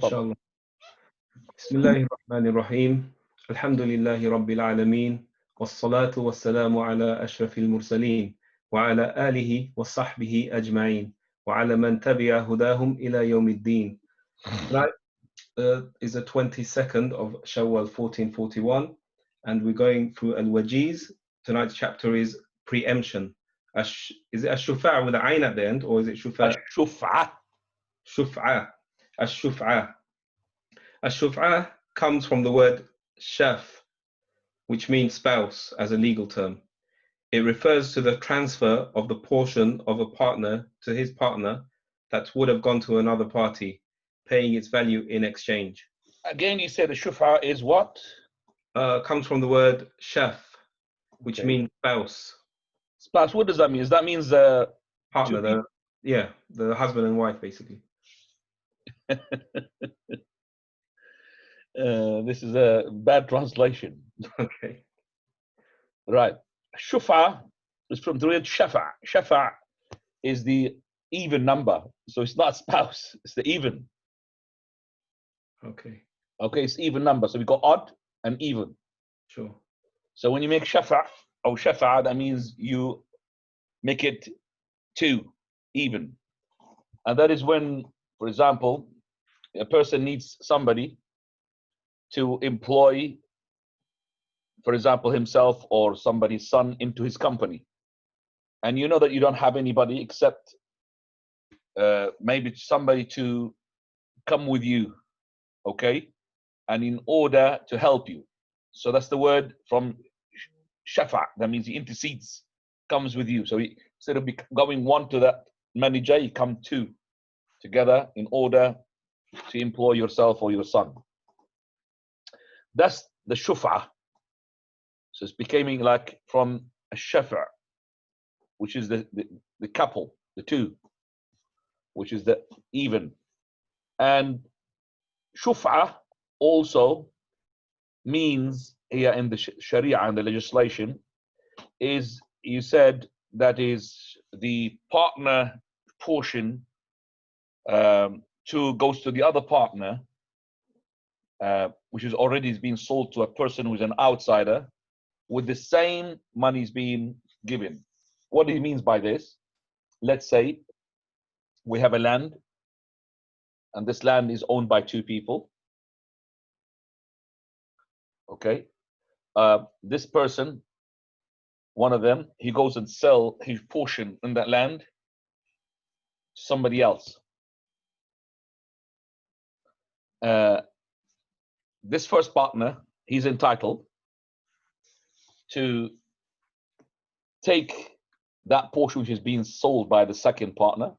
Inshallah. Bismillahirrahmanirrahim. Alhamdulillahi Rabbil Alameen. Wassalatu wassalamu ala ashrafil mursaleen. Wa ala alihi wa sahbihi ajma'een. Wa ala man tabi'a hudahum ila yawmiddin. Tonight is the 22nd of Shawwal 1441, and we're going through Al-Wajeez. Tonight's chapter is Pre-Emption. Is it Ash-Shufa' with an ayn at the end, or is it Shufa? Ash-Shufa'. Shufa'. Ash-Shufa'. Ash-Shufa' comes from the word shaf, which means spouse as a legal term. It refers to the transfer of the portion of a partner to his partner that would have gone to another party, paying its value in exchange. Again, you said the shufa is what? Comes from the word shaf, which means spouse. Spouse, what does that mean? That means partner, the husband and wife, basically. This is a bad translation. Okay. Right. Shufa is from the word shafa'. Shafa' is the even number. So it's not spouse, it's the even. Okay. Okay, it's even number. So we got odd and even. Sure. So when you make shafa' or shafa', that means you make it two, even. And that is when, for example, a person needs somebody to employ, for example, himself or somebody's son into his company. And you know that you don't have anybody except maybe somebody to come with you, okay? And in order to help you. So that's the word from shafa', that means he intercedes, comes with you. So he, instead of going one to that manager, you come two together in order to employ yourself or your son. That's the shufa'. So it's becoming like from a shafa', which is the couple, the two, which is the even. And shufa' also means here in the Sharia and the legislation is, you said, that is the partner portion goes to the other partner, which is already being sold to a person who's an outsider, with the same monies being given. What he means by this, let's say we have a land, and this land is owned by two people. Okay, this person, one of them, he goes and sell his portion in that land to somebody else. This first partner, he's entitled to take that portion which is being sold by the second partner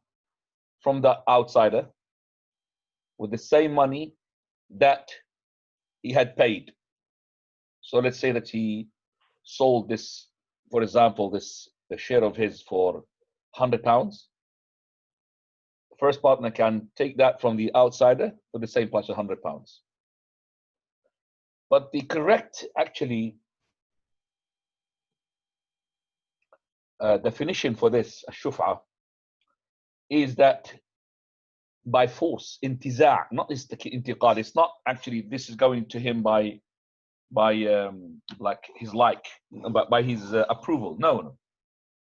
from the outsider with the same money that he had paid. So let's say that he sold this, for example, the share of his for £100. The first partner can take that from the outsider for the same price of £100. But the correct, actually, definition for this, shufa', is that by force, intiza', not intiqad. It's not actually this is going to him by like his but by his approval. No,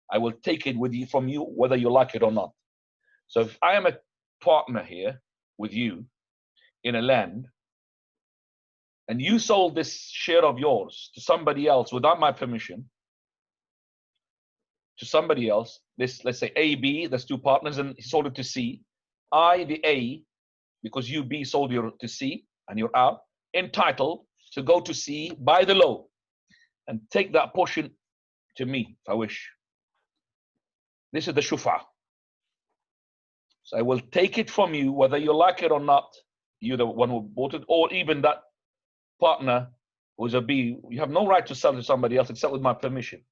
I will take it from you whether you like it or not. So if I am a partner here with you in a land, and you sold this share of yours to somebody else without my permission, to somebody else, this, let's say A, B, there's two partners, and he sold it to C. I, the A, because you, B, sold your to C, and you're out, entitled to go to C by the law and take that portion to me if I wish. This is the shufa'. So I will take it from you whether you like it or not. You're the one who bought it, or even that partner who's a B. You have no right to sell to somebody else except with my permission.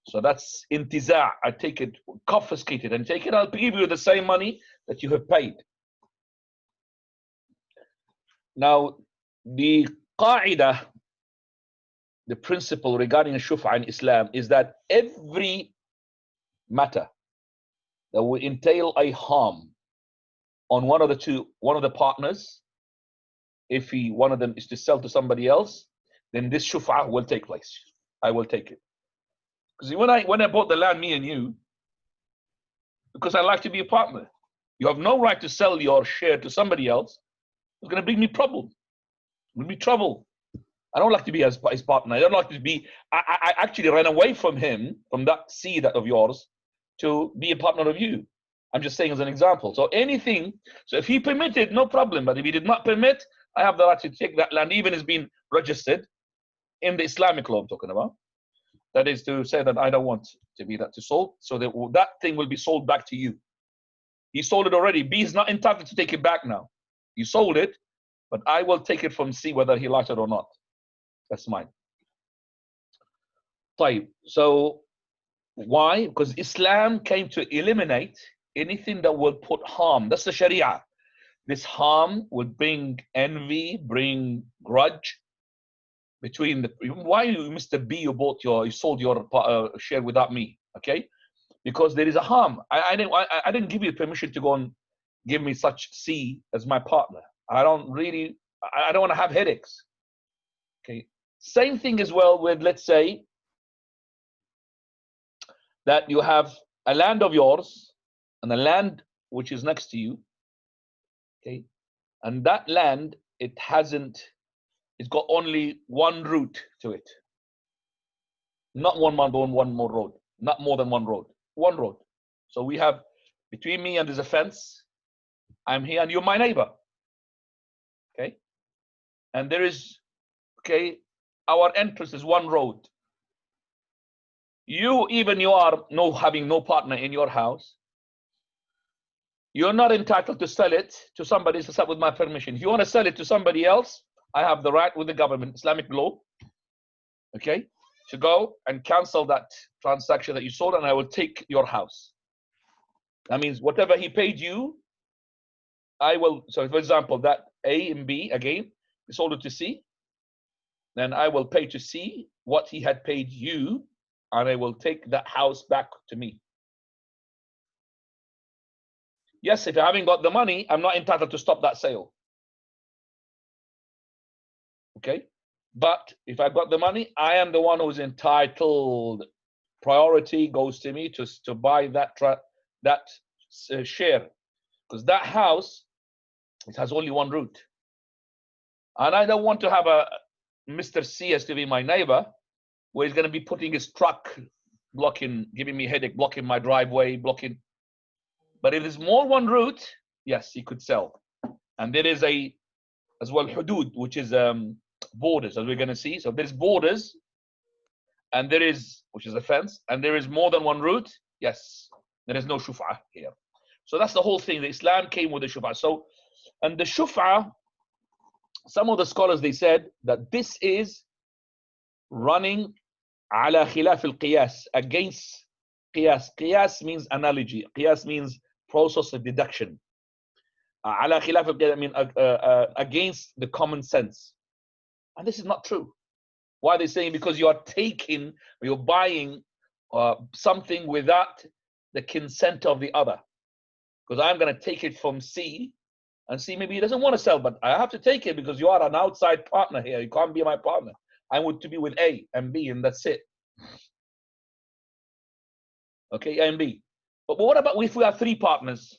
So that's intiza'. I take it, confiscate it, and take it. I'll give you the same money that you have paid. Now, the qa'idah, the principle regarding shufa' in Islam is that every matter that will entail a harm on one of the partners, if one of them is to sell to somebody else, then this shuf'ah will take place. I will take it. Because when I bought the land, me and you, because I like to be a partner, you have no right to sell your share to somebody else. It's going to bring me problem. It will be trouble. I don't like to be his partner. I don't like to be. I actually ran away from him, from that seed of yours, to be a partner of you. I'm just saying as an example. So anything. So if he permitted, no problem. But if he did not permit, I have the right to take that land, even it's been registered in the Islamic law I'm talking about. That is to say that I don't want to be that to sold. So that thing will be sold back to you. He sold it already. B is not entitled to take it back now. You sold it, but I will take it from C whether he likes it or not. That's mine. طيب. So why? Because Islam came to eliminate anything that will put harm. That's the Sharia. This harm would bring envy, bring grudge between the. Why, Mr. B, you sold your share without me? Okay, because there is a harm. I didn't give you permission to go and give me such C as my partner. I don't want to have headaches. Okay. Same thing as well with, let's say, that you have a land of yours and a land which is next to you. Okay. And that land, it's got only one route to it. Not one more road. Not more than one road. One road. So we have, between me and there's a fence. I'm here and you're my neighbor. Okay. And there is, okay, our entrance is one road. You are having no partner in your house. You're not entitled to sell it to somebody except with my permission. If you want to sell it to somebody else, I have the right with the government, Islamic law, okay, to go and cancel that transaction that you sold, and I will take your house. That means whatever he paid you, I will. So, for example, that A and B again, he sold it to C. Then I will pay to C what he had paid you, and I will take that house back to me. Yes, if I haven't got the money, I'm not entitled to stop that sale. Okay? But if I've got the money, I am the one who's entitled. Priority goes to me to buy that share. Because that house, it has only one route. And I don't want to have a Mr. C as to be my neighbor, where he's going to be putting his truck, blocking, giving me headache, blocking my driveway, blocking. But if there's more one route, yes, he could sell. And there is as well, hudud, which is borders, as we're going to see. So there's borders, and which is a fence, and there is more than one route. Yes, there is no shuf'ah here. So that's the whole thing. The Islam came with the shuf'ah. So, and the shuf'ah, some of the scholars, they said that this is running ala khilaf al-qiyas, against qiyas. Qiyas means analogy. Qiyas means process of deduction. Ala khilaf al-qiyas means against the common sense. And this is not true. Why are they saying? Because you are you're buying something without the consent of the other. Because I'm going to take it from C, and C maybe he doesn't want to sell, but I have to take it because you are an outside partner here. You can't be my partner. I want to be with A and B, and that's it. Okay, A and B. But what about if we have three partners?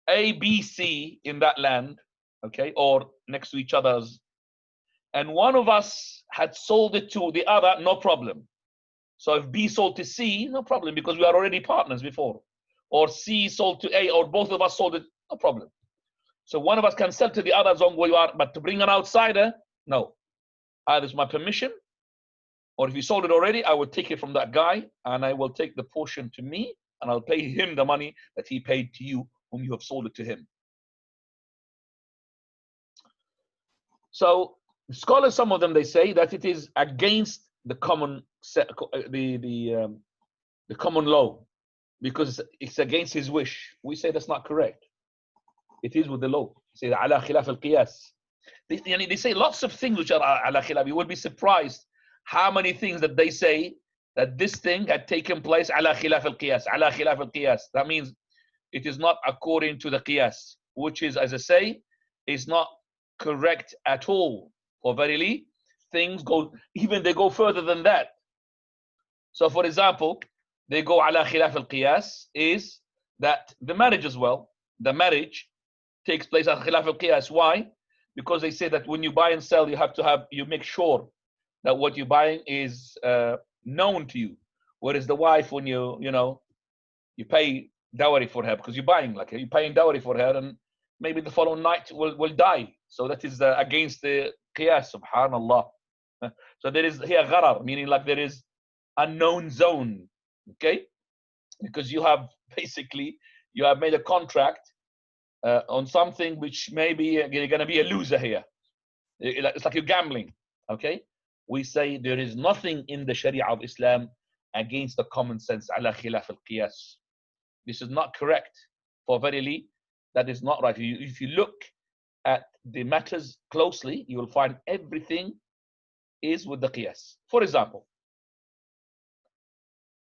A, B, C in that land, okay, or next to each other's, and one of us had sold it to the other, no problem. So if B sold to C, no problem, because we are already partners before. Or C sold to A, or both of us sold it, no problem. So one of us can sell to the other as long as you are, but to bring an outsider, no. Either it's my permission, or if you sold it already, I will take it from that guy, and I will take the portion to me, and I'll pay him the money that he paid to you, whom you have sold it to him. So scholars, some of them, they say that it is against the common the common law, because it's against his wish. We say that's not correct. It is with the law. Say ala khilaf al-qiyas. They say lots of things which are ala khilaf. You will be surprised how many things that they say that this thing had taken place ala khilaf al-qiyas, ala khilaf al-qiyas. That means it is not according to the qiyas, which is, as I say, is not correct at all. For verily, things go, even they go further than that. So for example, they go ala khilaf al-qiyas, is that the marriage as well, the marriage takes place at khilaf al-qiyas. Why? Because they say that when you buy and sell, you make sure that what you're buying is known to you. Whereas the wife, when you pay dowry for her, because you're buying, like you're paying dowry for her, and maybe the following night will die. So that is against the qiyas, subhanallah. So there is here gharar, meaning like there is unknown zone, okay? Because you have made a contract on something which maybe you're going to be a loser here. It's like you're gambling, okay? We say there is nothing in the Sharia of Islam against the common sense, ala khilaf al-qiyas. This is not correct. For verily, that is not right. If you look at the matters closely, you will find everything is with the qiyas. For example,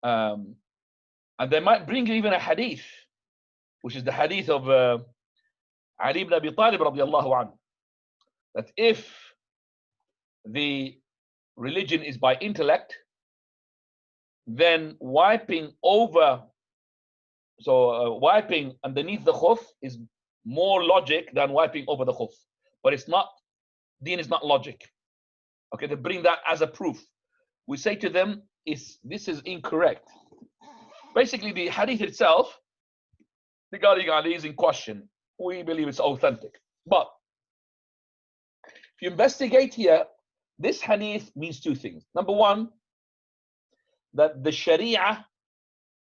and they might bring even a hadith, which is the hadith of Ali ibn Abi Talib radiallahu anhu, that if the religion is by intellect, then wiping underneath the khuf is more logic than wiping over the khuf. But it's not, deen is not logic. Okay, they bring that as a proof. We say to them, this is incorrect. Basically, the hadith itself, regarding Ali, is in question. We believe it's authentic. But if you investigate here, this hadith means two things. Number one, that the Sharia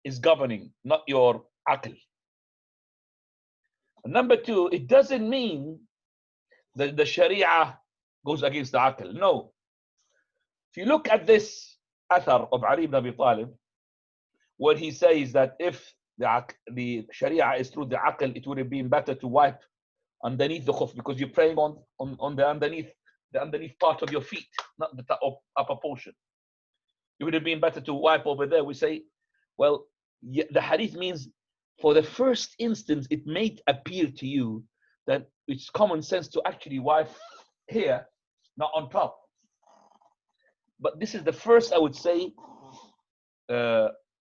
is governing, not your aql. And number two, it doesn't mean that the Sharia goes against the aql. No. If you look at this athar of Ali ibn Abi Talib, where he says that if the Sharia is through the aql, it would have been better to wipe underneath the khuf, because you're praying on the underneath part of your feet, not the upper portion. It would have been better to wipe over there. We say, well, the hadith means for the first instance, it may appear to you that it's common sense to actually wipe here, not on top. But this is the first, I would say,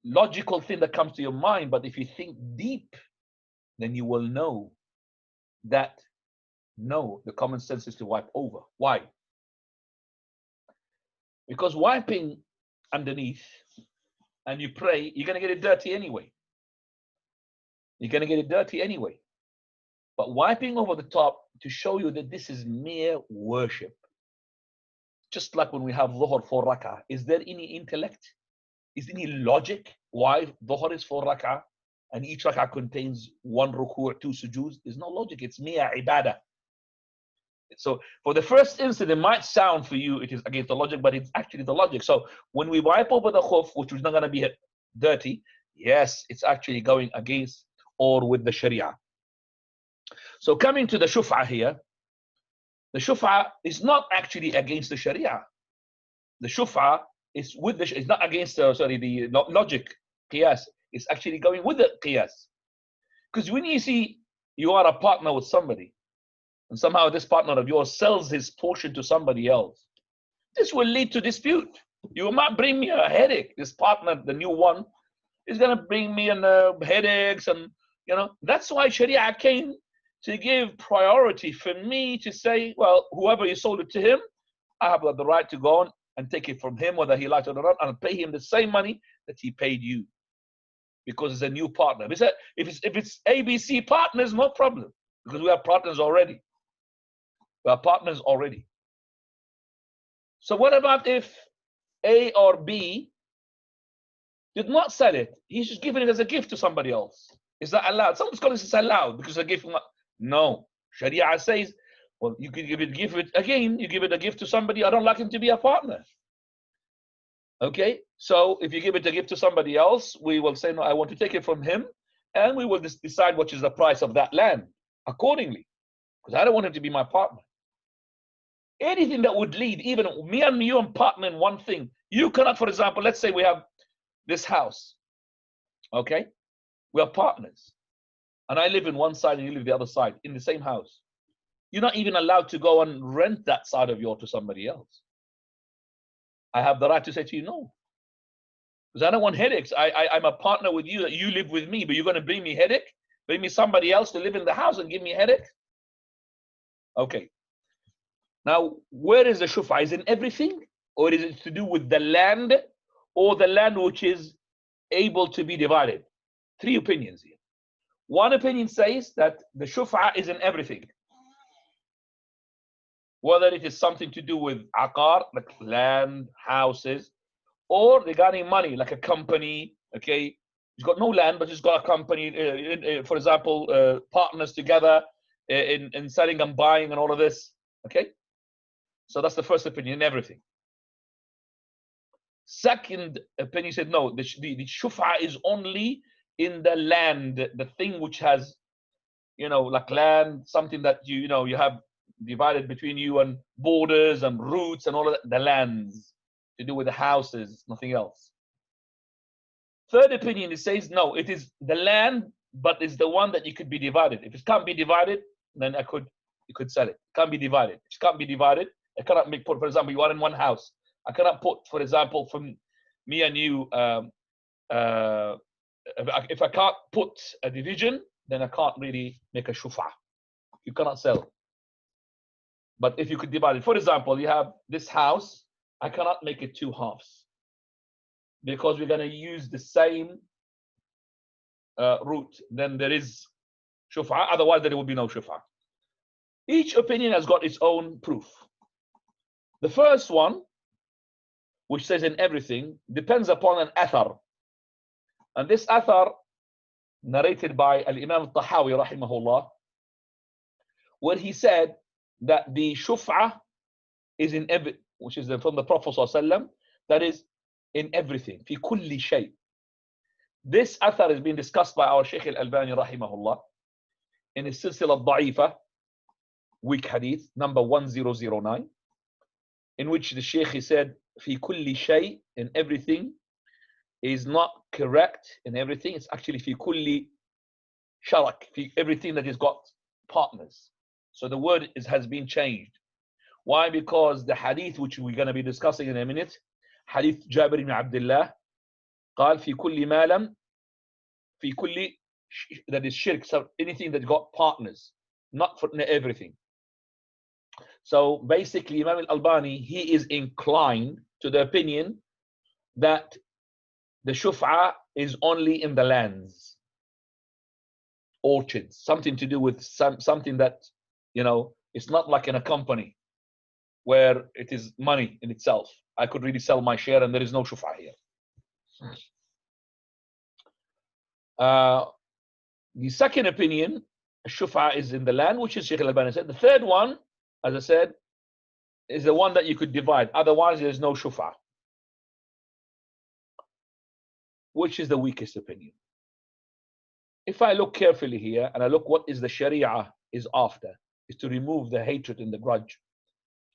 logical thing that comes to your mind. But if you think deep, then you will know that no, the common sense is to wipe over. Why? Because wiping underneath and you pray, you're going to get it dirty anyway. You're going to get it dirty anyway. But wiping over the top to show you that this is mere worship. Just like when we have Dhuhr 4 rak'ah. Is there any intellect? Is there any logic why Dhuhr is 4 rak'ah and each rak'ah contains 1 ruku' 2 sujood? There's no logic. It's mere ibadah. So for the first instant, it might sound for you it is against the logic, but it's actually the logic. So when we wipe over the khuf, which is not going to be dirty, yes, it's actually going against or with the Sharia. So coming to the shuf'ah here, the shuf'ah is not actually against the Sharia. The shuf'ah is with the, it's not against the logic qiyas. It's actually going with the qiyas. Because when you see you are a partner with somebody, and somehow this partner of yours sells his portion to somebody else, this will lead to dispute. You might bring me a headache. This partner, the new one, is going to bring me headaches, and that's why Sharia came to give priority for me to say, well, whoever you sold it to him, I have the right to go on and take it from him, whether he likes it or not, and pay him the same money that he paid you, because it's a new partner. If it's ABC partners, no problem, because we are partners already. We are partners already. So what about if A or B did not sell it? He's just giving it as a gift to somebody else. Is that allowed? Some scholars say allowed because a gift. No. Sharia says, well, you can give it again. You give it a gift to somebody. I don't like him to be a partner. Okay. So if you give it a gift to somebody else, we will say, no, I want to take it from him, and we will decide what is the price of that land accordingly, because I don't want him to be my partner. Anything that would lead, even me and you and partner in one thing, you cannot, for example, let's say we have this house, okay? We are partners. and I live in one side and you live the other side in the same house, you're not even allowed to go and rent that side of yours to somebody else. I have the right to say to you, no. Because I don't want headaches. I'm a partner with you, that you live with me, but you're going to bring me headache? Bring me somebody else to live in the house and give me a headache? Okay. Now, where is the shuf'a? Is it in everything? Or is it to do with the land, or the land which is able to be divided? Three opinions here. One opinion says that the shuf'a is in everything. Whether it is something to do with aqar, like land, houses, or regarding money, like a company, okay? It's got no land, but it's got a company, for example, partners together in selling and buying and all of this, okay? So that's the first opinion, in everything. Second opinion said, no, the shuf'a is only in the land, the thing which has, like land, something that you have divided between you and borders and routes and all of that, the lands, to do with the houses, nothing else. Third opinion, it says, no, it is the land, but it's the one that you could be divided. If it can't be divided, then you could sell it. It can't be divided. If it can't be divided, I cannot put, for example, you are in one house. I cannot put, for example, from me and you, if I can't put a division, then I can't really make a shuf'a. You cannot sell. But if you could divide it, for example, you have this house, I cannot make it two halves because we're going to use the same route. Then there is shuf'a, otherwise there will be no shuf'a. Each opinion has got its own proof. The first one, which says in everything, depends upon an athar. And this athar, narrated by Al-Imam al-Tahawi, rahimahullah, where he said that the shuf'a is in every, which is from the Prophet ﷺ, that is in everything, fi kulli shay. This athar is being discussed by our Shaykh al-Albani, rahimahullah, in his silsila al-Da'ifa, weak hadith, number 1009, in which the Shaykh said, fi kulli shay, in everything, is not correct in everything. It's actually fi kulli sharak, everything that has got partners. So the word has been changed. Why? Because the hadith which we're going to be discussing in a minute, hadith Jabir ibn Abdullah, قال في كل ما لم في كل, that is shirk, so anything that got partners, not for everything. So basically, Imam al-Albani, he is inclined to the opinion that the shuf'a is only in the lands, orchards, something to do with something that, it's not like in a company where it is money in itself. I could really sell my share and there is no shuf'a here. The second opinion, shuf'a is in the land, which is Shaykh al-Albani said. The third one, as I said, is the one that you could divide. Otherwise, there is no shuf'a. Which is the weakest opinion? If I look carefully here and I look what is the Sharia is after, is to remove the hatred and the grudge.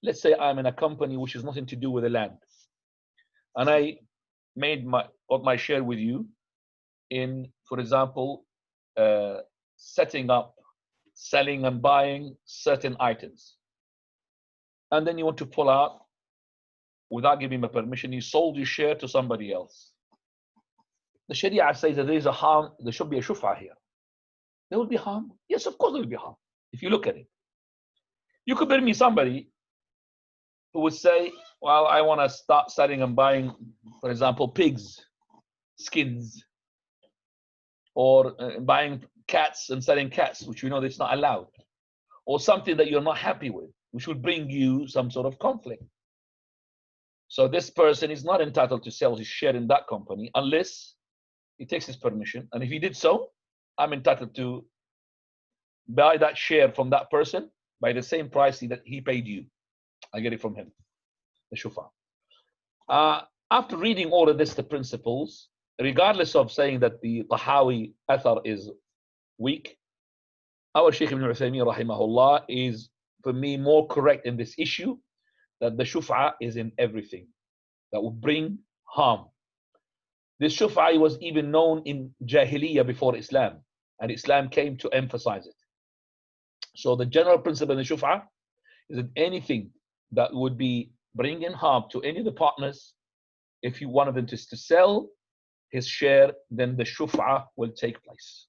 Let's say I'm in a company which has nothing to do with the land, and I made my share with you in, for example, setting up, selling and buying certain items, and then you want to pull out without giving me permission. You sold your share to somebody else. The Sharia says that there is a harm. There should be a shuf'a here. There will be harm. Yes, of course there will be harm. If you look at it, you could bring me somebody who would say, well, I want to start selling and buying, for example, pigs, skins, or buying cats and selling cats, which you know that's not allowed, or something that you're not happy with, which would bring you some sort of conflict. So this person is not entitled to sell his share in that company unless he takes his permission. And if he did so, I'm entitled to buy that share from that person by the same price that he paid you. I get it from him, the shuf'a. After reading all of this, the principles, regardless of saying that the Tahawi athar is weak, our Shaykh ibn Uthaymeen rahimahullah is, for me, more correct in this issue, that the shuf'a is in everything that would bring harm. This shuf'a was even known in Jahiliyyah before Islam. and Islam came to emphasize it. So the general principle in the shuf'ah is that anything that would be bringing harm to any of the partners, if you one of them to sell his share, then the shuf'ah will take place.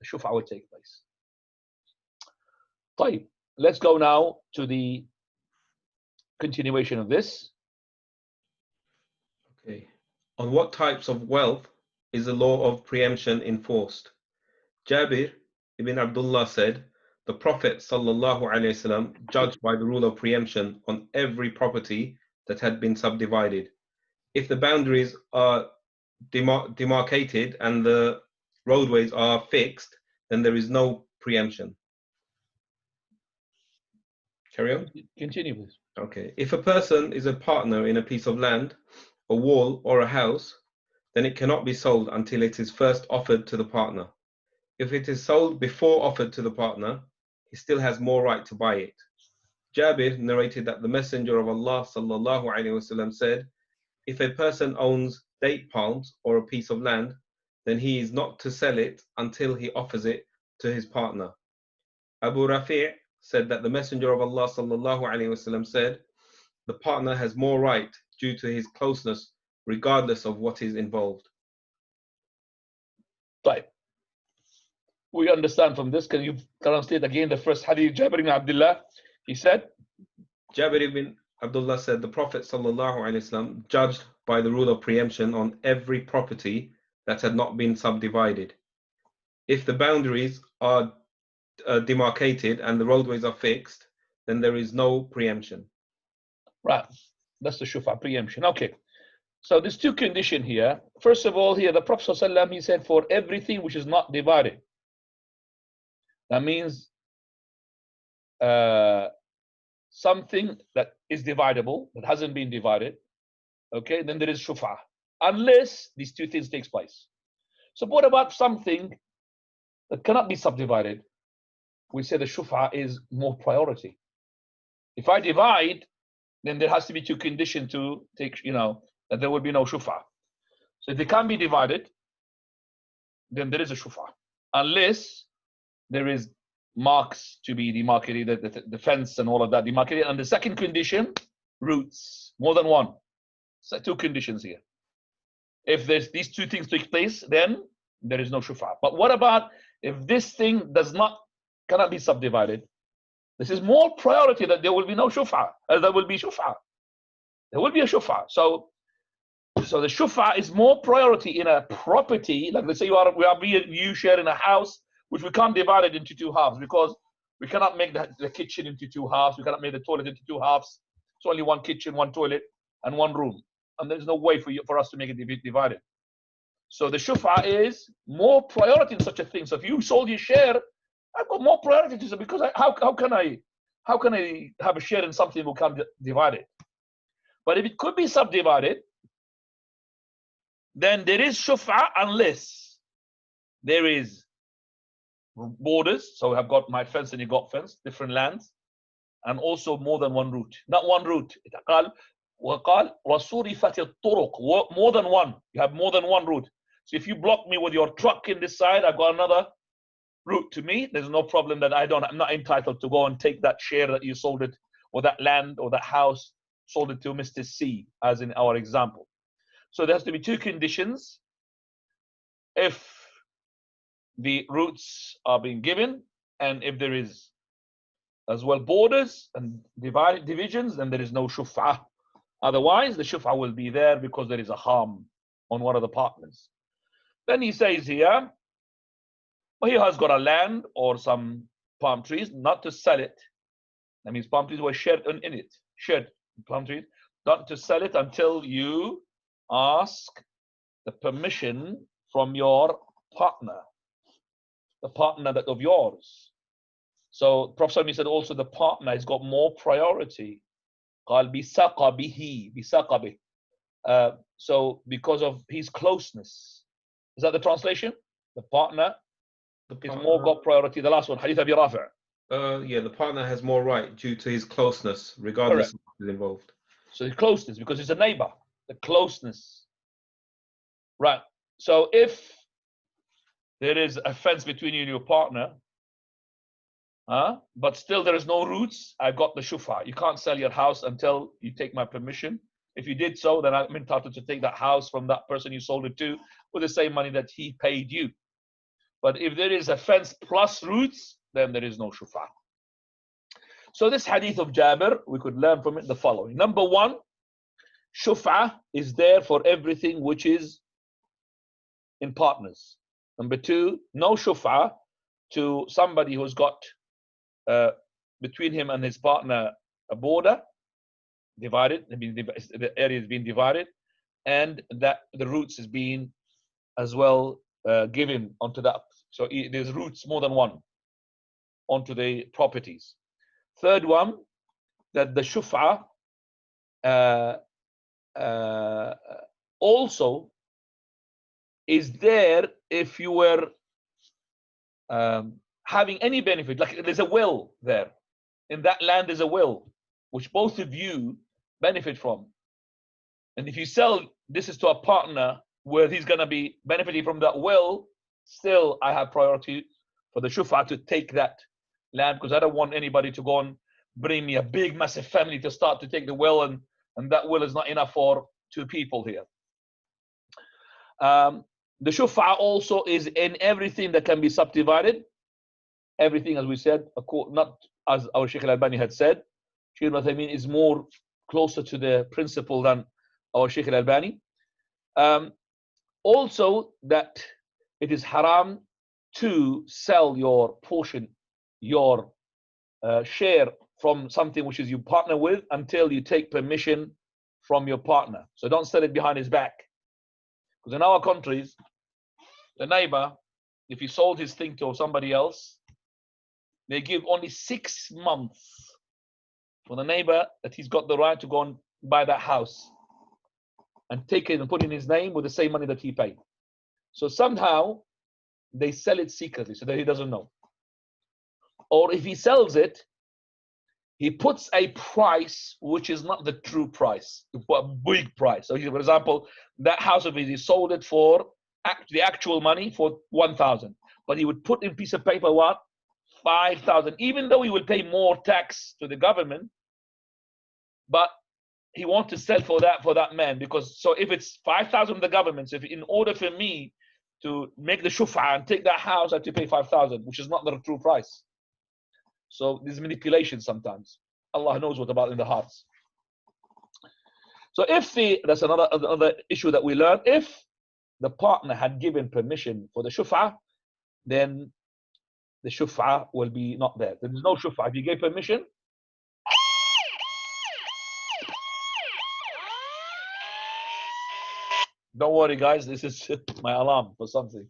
The shuf'ah will take place. طيب, let's go now to the continuation of this. Okay. On what types of wealth is the law of preemption enforced? Jabir ibn Abdullah said, the Prophet ﷺ judged by the rule of preemption on every property that had been subdivided. If the boundaries are demarcated and the roadways are fixed, then there is no preemption. Carry on. Continue, please. Okay. If a person is a partner in a piece of land, a wall, or a house, then it cannot be sold until it is first offered to the partner. If it is sold before offered to the partner, he still has more right to buy it. Jabir narrated that the Messenger of Allah ﷺ said, if a person owns date palms or a piece of land, then he is not to sell it until he offers it to his partner. Abu Rafi' said that the Messenger of Allah ﷺ said, the partner has more right due to his closeness, regardless of what is involved. طيب. We understand from this. Can you translate again the first hadith? Jabir ibn Abdullah, he said, Jabir ibn Abdullah said, the Prophet ﷺ judged by the rule of preemption on every property that had not been subdivided. If the boundaries are demarcated and the roadways are fixed, then there is no preemption. Right, that's the shuf'ah, preemption. Okay, so there's two conditions here. First of all, here the Prophet ﷺ, he said, for everything which is not divided. That means something that is dividable, that hasn't been divided, okay, then there is shuf'ah, unless these two things takes place. So what about something that cannot be subdivided? We say the shuf'ah is more priority. If I divide, then there has to be two conditions to take, that there will be no shuf'ah. So if they can't be divided, then there is a shuf'ah, unless there is marks to be demarcated, the fence and all of that demarcated. And the second condition, roots, more than one. So two conditions here. If there's these two things take place, then there is no shuf'ah. But what about if this thing cannot be subdivided? This is more priority that there will be no shuf'ah. There will be shuf'ah. There will be a shuf'ah. So the shuf'ah is more priority in a property. Like let's say you share in a house, which we can't divide it into two halves because we cannot make the kitchen into two halves. We cannot make the toilet into two halves. It's only one kitchen, one toilet, and one room. And there's no way for us to make it divided. So the shuf'ah is more priority in such a thing. So if you sold your share, I've got more priority to it because how can I have a share in something we can't divide it? But if it could be subdivided, then there is shuf'ah unless there is borders. So I've got my fence and you got fence, different lands, and also more than one route. Not one route. وقال وصرفت الطرق, more than one. You have more than one route. So if you block me with your truck in this side, I've got another route to me. There's no problem that I'm not entitled to go and take that share that you sold it, or that land or that house, sold it to Mr. C, as in our example. So there has to be two conditions. If the routes are being given, and if there is as well borders and divisions, then there is no shuf'ah. Otherwise, the shuf'ah will be there because there is a harm on one of the partners. Then he says here, well, he has got a land or some palm trees, not to sell it. That means palm trees were shared in it. Shared palm trees, not to sell it until you ask the permission from your partner, the partner that of yours. So Prophet said also the partner has got more priority. قال بساق به, بساق به. So because of his closeness. Is that the translation? The partner is more got priority. The last one, Hadith Abi Rafi'. Yeah, the partner has more right due to his closeness, regardless of what is involved. So his closeness, because he's a neighbor. The closeness. Right. So if there is a fence between you and your partner, but still there is no roots, I've got the shufa. You can't sell your house until you take my permission. If you did so, then I'm entitled to take that house from that person you sold it to with the same money that he paid you. But if there is a fence plus roots, then there is no shufa. So this hadith of Jabir, we could learn from it the following. Number one, shufa is there for everything which is in partners. Number two, no shufa to somebody who's got between him and his partner a border divided, the area is being divided, and that the roots is being as well given onto that. So there's roots more than one onto the properties. Third one, that the shufa also is there if you were having any benefit, like there's a will there. In that land there's a will which both of you benefit from. And if you sell this is to a partner where he's going to be benefiting from that will, still I have priority for the shufa to take that land, because I don't want anybody to go and bring me a big massive family to start to take the will, and that will is not enough for two people here. The shufa also is in everything that can be subdivided. Everything, as we said, not as our Shaykh al-Albani had said. Shaykh al-Uthaymeen is more closer to the principle than our Shaykh al-Albani. Also, that it is haram to sell your portion, your share from something which is you partner with until you take permission from your partner. So don't sell it behind his back. Because in our countries, the neighbor, if he sold his thing to somebody else, they give only 6 months for the neighbor that he's got the right to go and buy that house and take it and put it in his name with the same money that he paid. So somehow they sell it secretly so that he doesn't know. Or if he sells it, he puts a price which is not the true price, a big price. So, for example, that house of his, he sold it for the actual money for 1,000, but he would put in piece of paper what? 5,000, even though he will pay more tax to the government, but he wants to sell for that man, because so if it's 5,000 of the government, so if in order for me to make the shufa and take that house, I have to pay 5,000, which is not the true price. So there's manipulation sometimes. Allah knows what about in the hearts. So if that's another issue that we learned. If the partner had given permission for the shufa, then the shufa will be not there. There is no shufa. If you gave permission, don't worry guys, this is my alarm for something.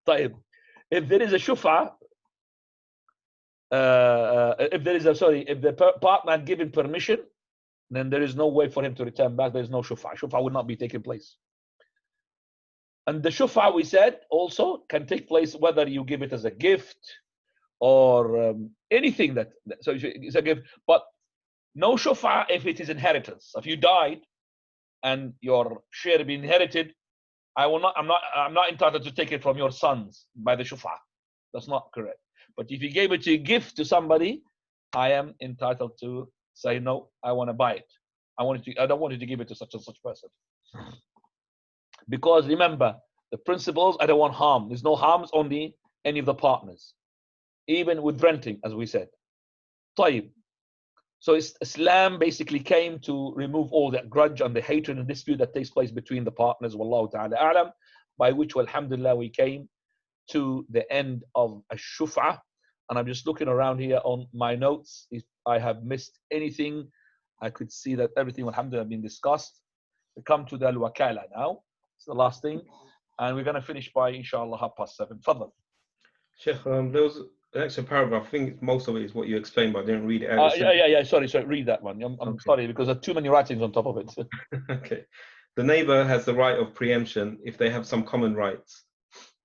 If there is a shufa, if the partner had given permission, then there is no way for him to return back. There is no shufa. Shufa would not be taking place. And the shufa, we said, also can take place whether you give it as a gift or anything so it's a gift, but no shufa if it is inheritance. If you died and your share be inherited, I'm not entitled to take it from your sons by the shufa. That's not correct. But if you gave it to a gift to somebody, I am entitled to say, no, I want to buy it. I don't want you to give it to such and such person. Because remember, the principles, I don't want harm. There's no harms on any of the partners. Even with renting, as we said. طيب. So Islam basically came to remove all that grudge and the hatred and dispute that takes place between the partners. Wallahu ta'ala a'lam. By which, alhamdulillah, we came to the end of Ash-Shuf'ah. And I'm just looking around here on my notes. If I have missed anything, I could see that everything, alhamdulillah, has been discussed. We come to the Al-Wakala now. It's the last thing. And we're going to finish by, inshallah, 7:30. Fadl. Sheikh, there was an extra paragraph. I think most of it is what you explained, but I didn't read it out. Yeah. Sorry. Read that one. I'm okay. Sorry, because there are too many writings on top of it. Okay. The neighbor has the right of preemption if they have some common rights.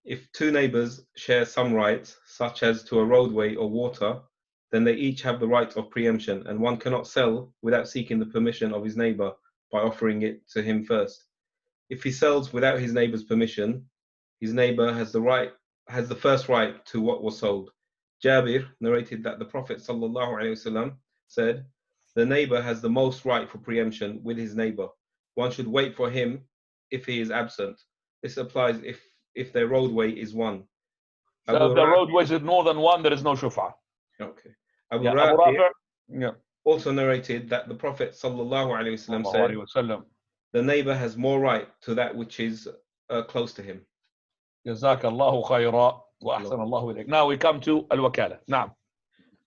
If two neighbors share some rights, such as to a roadway or water, then they each have the right of preemption, and one cannot sell without seeking the permission of his neighbor by offering it to him first. If he sells without his neighbor's permission, his neighbor has the first right to what was sold. Jabir narrated that the Prophet ﷺ said, the neighbor has the most right for preemption with his neighbor. One should wait for him if he is absent. This applies if their roadway is one. So if the roadways is more than one, there is no shufa. Okay. Abu Abu Rafi Rafi also narrated that the Prophet ﷺ said, the neighbor has more right to that which is close to him. Jazakallahu khayra wa ahsanallahu ilayk. Now we come to al-wakala. Naam.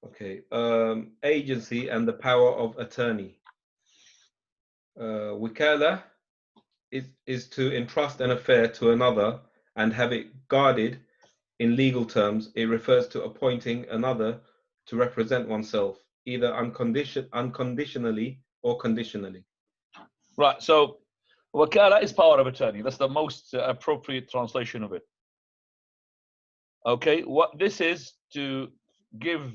Okay. Agency and the power of attorney. Wakala is to entrust an affair to another and have it guarded. In legal terms, it refers to appointing another to represent oneself, either unconditionally or conditionally. Right, so wakala is power of attorney. That's the most appropriate translation of it. Okay, what this is to give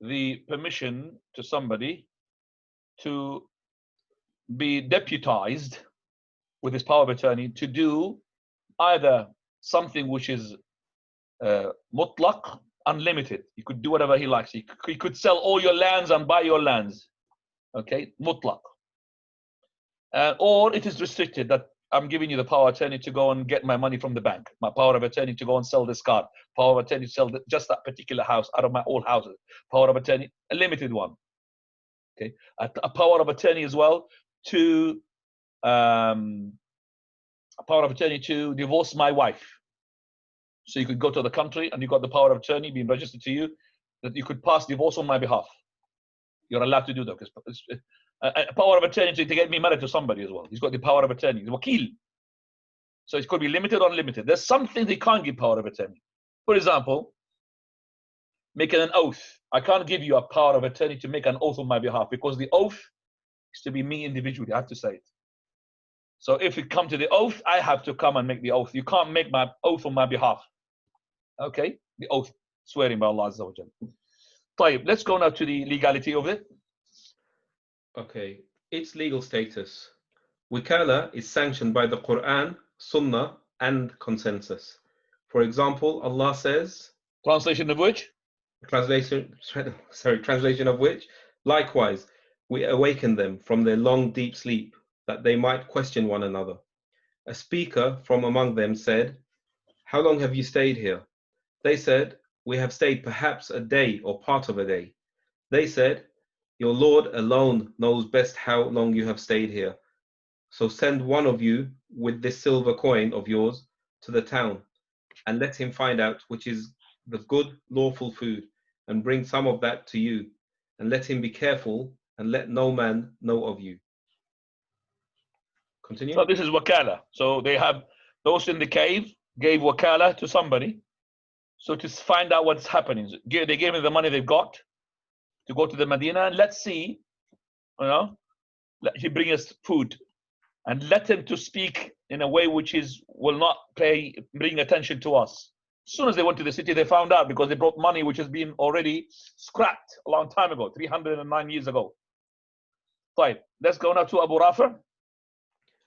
the permission to somebody to be deputized with his power of attorney to do either something which is mutlaq, unlimited. He could do whatever he likes. He could sell all your lands and buy your lands. Okay, mutlaq. Or it is restricted that I'm giving you the power of attorney to go and get my money from the bank. My power of attorney to go and sell this car. Power of attorney to sell just that particular house out of my all houses. Power of attorney, a limited one. Okay, a power of attorney as well to a power of attorney to divorce my wife. So you could go to the country and you got the power of attorney being registered to you that you could pass divorce on my behalf. You're allowed to do that because a power of attorney to get me married to somebody as well. He's got the power of attorney. He's a wakil. So it could be limited or unlimited. There's something they can't give power of attorney. For example, making an oath. I can't give you a power of attorney to make an oath on my behalf because the oath is to be me individually. I have to say it. So if it comes to the oath, I have to come and make the oath. You can't make my oath on my behalf. Okay? The oath, swearing by Allah Azza wa Jalla. Let's go now to the legality of it. Okay, its legal status. Wakala is sanctioned by the Quran, Sunnah, and consensus. For example, Allah says, translation of which? Translation of which, likewise, we awaken them from their long, deep sleep, that they might question one another. A speaker from among them said, how long have you stayed here? They said, we have stayed perhaps a day or part of a day. They said, your Lord alone knows best how long you have stayed here. So send one of you with this silver coin of yours to the town and let him find out which is the good lawful food and bring some of that to you and let him be careful and let no man know of you. Continue. So this is wakala. So they have those in the cave gave wakala to somebody. So to find out what's happening, they gave him the money they've got to go to the Medina and let's see, let him bring us food and let him to speak in a way which will not bring attention to us. As soon as they went to the city, they found out because they brought money which has been already scrapped a long time ago, 309 years ago. Fine. Let's go now to Abu Rafi.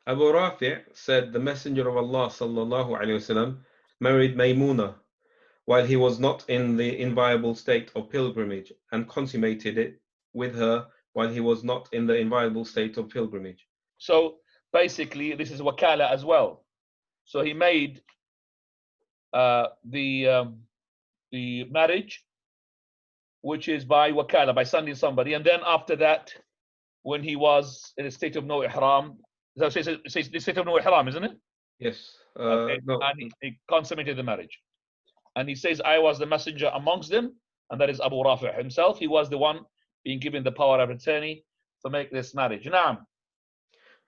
Abu Rafi said the Messenger of Allah ﷺ married Maymuna while he was not in the inviolable state of pilgrimage and consummated it with her while he was not in the inviolable state of pilgrimage. So basically, this is wakala as well. So he made the marriage, which is by wakala, by sending somebody, and then after that, when he was in a state of no ihram, so it says the state of no ihram, isn't it? Yes. Okay. No. And he consummated the marriage. And he says, I was the messenger amongst them, and that is Abu Rafi himself. He was the one being given the power of attorney to make this marriage. Naam.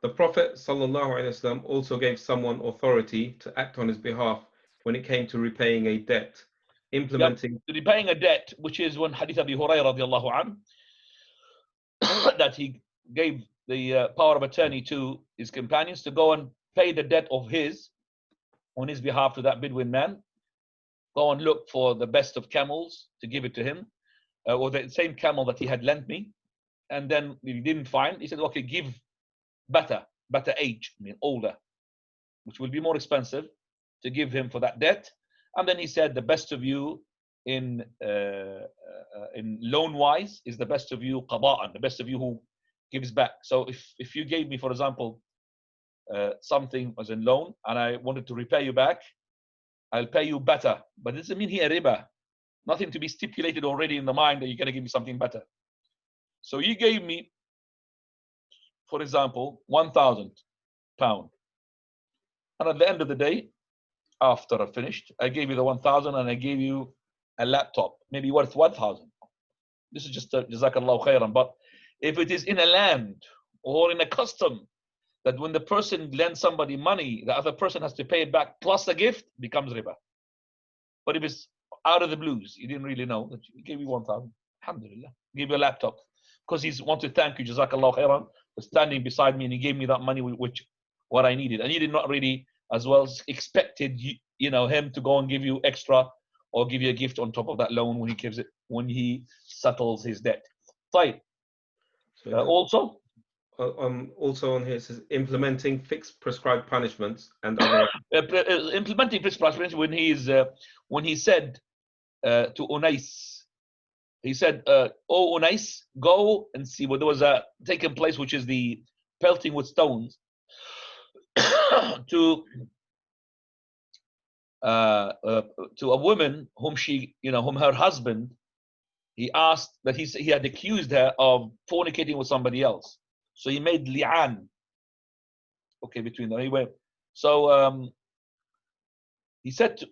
The Prophet ﷺ also gave someone authority to act on his behalf when it came to repaying a debt, implementing... Yep. Repaying a debt, which is when Hadith Abi Hurairah radiallahu anhu, that he gave the power of attorney to his companions to go and pay the debt of his on his behalf to that Bedouin man. Go and look for the best of camels to give it to him, or the same camel that he had lent me. And then if he didn't find, he said, okay, give better age, older, which will be more expensive, to give him for that debt. And then he said, the best of you in loan wise is the best of you qada'an, the best of you who gives back. So if you gave me, for example, something as a loan and I wanted to repay you back, I'll pay you better. But it doesn't mean here riba. Nothing to be stipulated already in the mind that you're going to give me something better. So you gave me, for example, £1,000. And at the end of the day, after I finished, I gave you the 1,000 and I gave you a laptop, maybe worth 1,000. This is just a jazakallahu khairan. But if it is in a land or in a custom that when the person lends somebody money, the other person has to pay it back plus a gift, becomes riba. But if it's out of the blues, you didn't really know that he gave you 1,000, alhamdulillah, give you a laptop because he's want to thank you, jazakallahu khairan, for standing beside me and he gave me that money, which what I needed. And you did not really as well expected, you know, him to go and give you extra or give you a gift on top of that loan when he gives it, when he settles his debt. Fine. Also on here it says implementing fixed prescribed punishments and other implementing fixed punishments when he said to Unais, he said, "Oh Unais, go and see what there was taking place, which is the pelting with stones to a woman whom whom her husband, he asked that he had accused her of fornicating with somebody else. So he made li'an, okay, between them. Anyway, so he said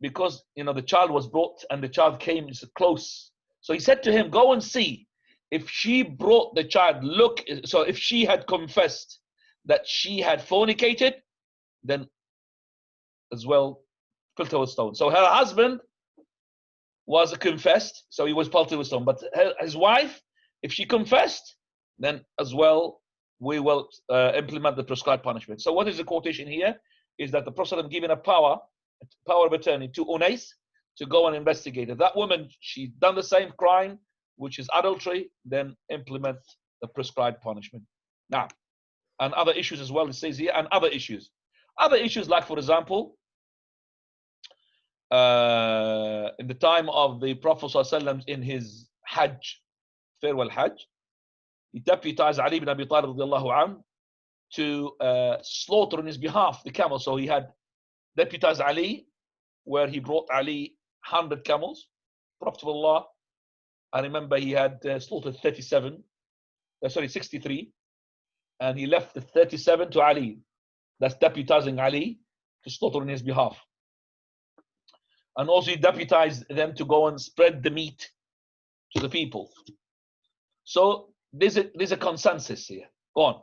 because the child was brought and the child came close. So he said to him, go and see if she brought the child. Look, so if she had confessed that she had fornicated, then as well, pelted with stone. So her husband was confessed, so he was pelted with stone. But his wife, if she confessed, then as well, we will implement the prescribed punishment. So what is the quotation here? Is that the Prophet given a power of attorney to Unais to go and investigate. If that woman, she's done the same crime, which is adultery, then implement the prescribed punishment. Now, and other issues as well, it says here, and other issues. Other issues like, for example, in the time of the Prophet ﷺ in his Hajj, farewell Hajj, he deputized Ali ibn Abi Talib radiallahu anhu to slaughter on his behalf the camels. So he had deputized Ali, where he brought Ali 100 camels. Prophet of Allah, I remember he had slaughtered 63, and he left the 37 to Ali. That's deputizing Ali to slaughter on his behalf. And also he deputized them to go and spread the meat to the people. So there's a consensus here. Go on.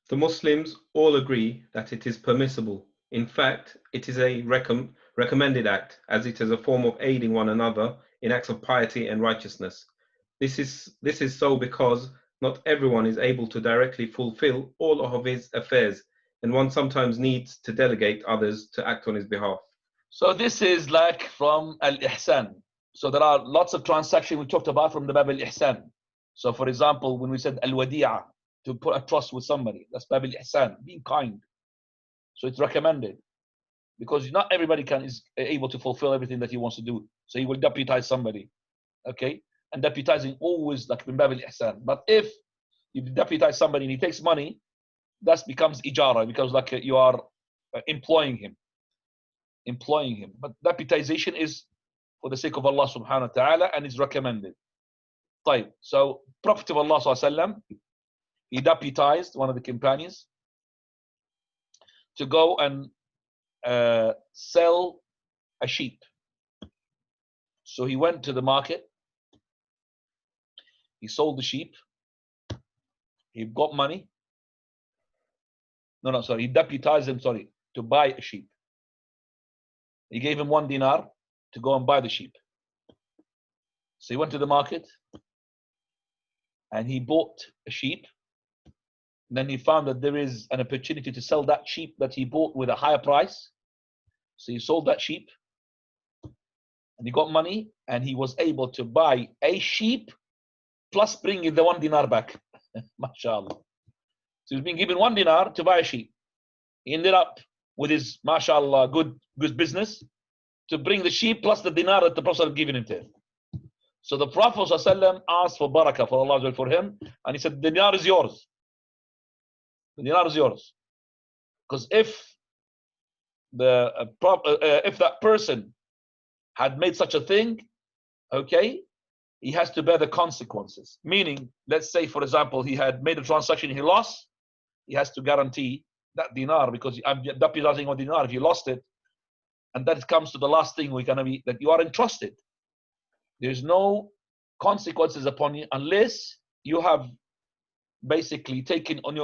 The Muslims all agree that it is permissible. In fact, it is a recommended act, as it is a form of aiding one another in acts of piety and righteousness. This is so because not everyone is able to directly fulfill all of his affairs, and one sometimes needs to delegate others to act on his behalf. So this is like from Al-Ihsan. So there are lots of transactions we talked about from the Bab Al-Ihsan. So for example, when we said Al-Wadi'a, to put a trust with somebody, that's Bab Al-Ihsan, being kind. So it's recommended, because not everybody is able to fulfill everything that he wants to do. So he will deputize somebody, okay? And deputizing always like min Bab Al-Ihsan. But if you deputize somebody and he takes money, that becomes ijara, because like you are employing him. But deputization is for the sake of Allah subhanahu wa ta'ala and is recommended. طيب. So Prophet of Allah sallallahu alaihi wasallam, he deputized one of the companions to go and sell a sheep. So he went to the market, he sold the sheep, he got money. He deputized him, to buy a sheep. He gave him 1 dinar to go and buy the sheep. So he went to the market and he bought a sheep. And then he found that there is an opportunity to sell that sheep that he bought with a higher price. So he sold that sheep and he got money and he was able to buy a sheep plus bringing the 1 dinar back. MashaAllah. So he's been given 1 dinar to buy a sheep. He ended up with his, mashallah, good business, to bring the sheep plus the dinar that the Prophet had given him to him. So the Prophet ﷺ asked for barakah for Allah for him, and he said, the dinar is yours. The dinar is yours. Because if that person had made such a thing, okay, he has to bear the consequences. Meaning, let's say, for example, he had made a transaction, he lost, he has to guarantee that dinar, because I'm jeopardizing on dinar if you lost it. And that comes to the last thing we're going to be, that you are entrusted. There's no consequences upon you unless you have basically taken on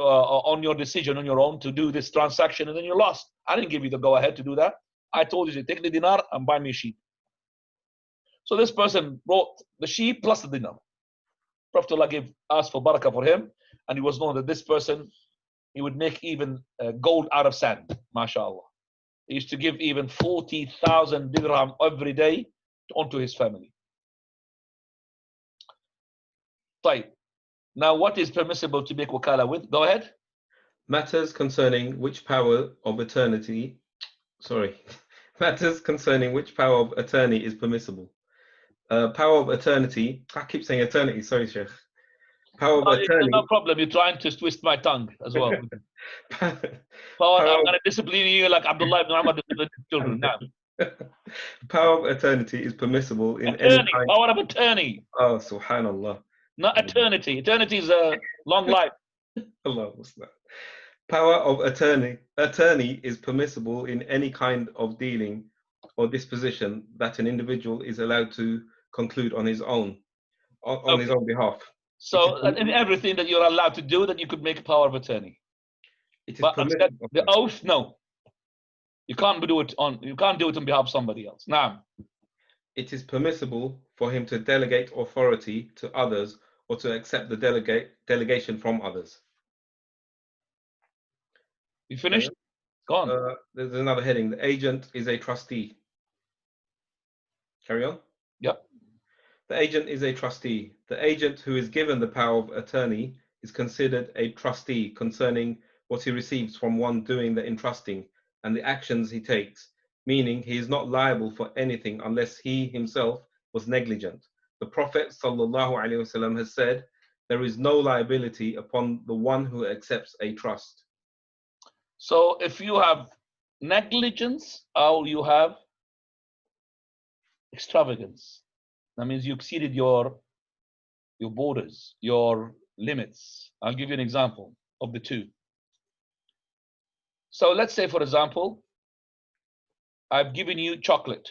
your decision on your own to do this transaction, and then you lost. I didn't give you the go ahead to do that. I told you to take the dinar and buy me a sheep. So this person brought the sheep plus the dinar. Prophet Allah asked for barakah for him, and he was known that this person, he would make even gold out of sand, mashallah. He used to give even 40,000 dirham every day onto his family. طيب. Now, what is permissible to make wakala with? Go ahead. Matters concerning which power of attorney is permissible. Power of eternity. I keep saying eternity. Sorry, Sheikh. Power of attorney. No problem. You're trying to twist my tongue as well. I'm going to discipline you like Abdullah ibn Umar disciplined his children. Now. Power of eternity is permissible in attorney, any kind. Power of attorney. Oh, subhanallah. Not eternity. Eternity is a long life. Allah, what's that? Power of attorney is permissible in any kind of dealing or disposition that an individual is allowed to conclude on his own his own behalf. So in everything that you're allowed to do, that you could make a power of attorney. It is but permissible. the oath, no. You can't do it on behalf of somebody else. Now, it is permissible for him to delegate authority to others or to accept the delegation from others. You finished? Go on. There's another heading. The agent is a trustee. Carry on. Yep. The agent is a trustee. The agent who is given the power of attorney is considered a trustee concerning what he receives from one doing the entrusting and the actions he takes, meaning he is not liable for anything unless he himself was negligent. The Prophet ﷺ has said, there is no liability upon the one who accepts a trust. So if you have negligence or you have extravagance, that means you exceeded your borders, your limits. I'll give you an example of the two. So let's say, for example, I've given you chocolate